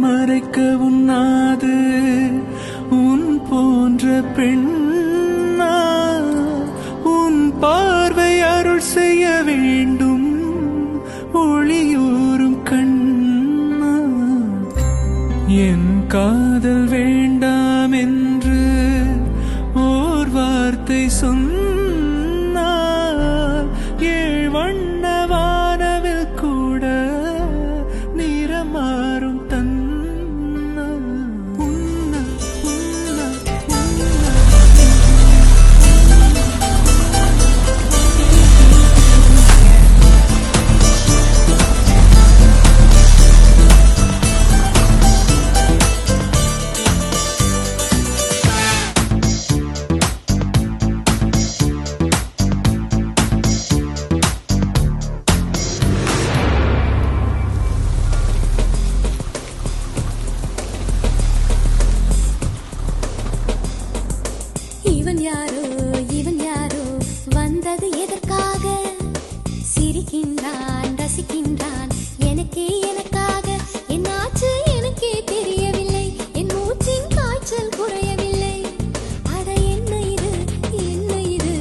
மறைக்க உண்ணாது உன் போன்ற பெண்ணா உன் பார்வை அருள் செய்ய வேண்டும் ஒளியூரும் கண்ணா என் காதல் வேண்டாம் என்று ஓர் வார்த்தை சொன்னால் ஏழ் வண்ண வானவில் கூட நிறம் மாறும் தன்னா உன்ன உன்ன இவன் யாரோ வந்தது எதற்காக சிரிக்கின்றான் ரசிக்கின்றான் எனக்காக என்னாச்சு எனக்கே தெரியவில்லை என் மூச்சின் காய்ச்சல் குறையவில்லை அட என்ன இது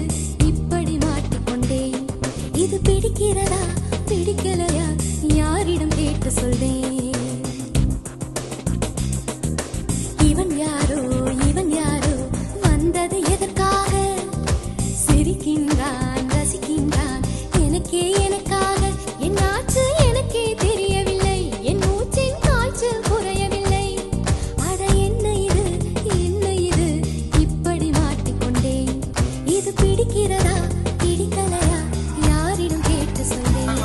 இப்படி மாட்டிக்கொண்டேன் இது பிடிக்கிறதா பிடிக்கலையா யாரிடம் கேட்டு சொல்வேன் இவன் யாரோ வந்தது எதற்காக சிரிக்கின்றான் ரசிக்கின்றான் எனக்காக என்னாச்சு எனக்கே தெரியவில்லை என் மூச்சின் காய்ச்சல் குறையவில்லை அட என்ன இது இப்படி மாட்டிக்கொண்டேன் இது பிடிக்கிறதா பிடிக்கலையா யாரிடம் கேட்டு சொல்வேன்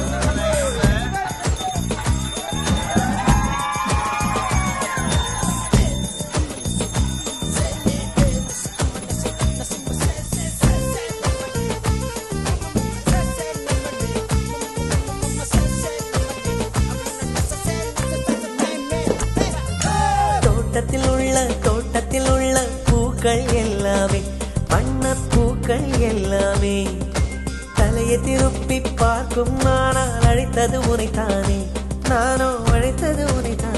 தோட்டத்தில் உள்ள பூக்கள் எல்லாமே வண்ணப்பூக்கள் எல்லாமே தலையை திருப்பி பார்க்கும் நானால் அழைத்தது உனைத்தானே நானோ அழைத்தது உனைத்தானே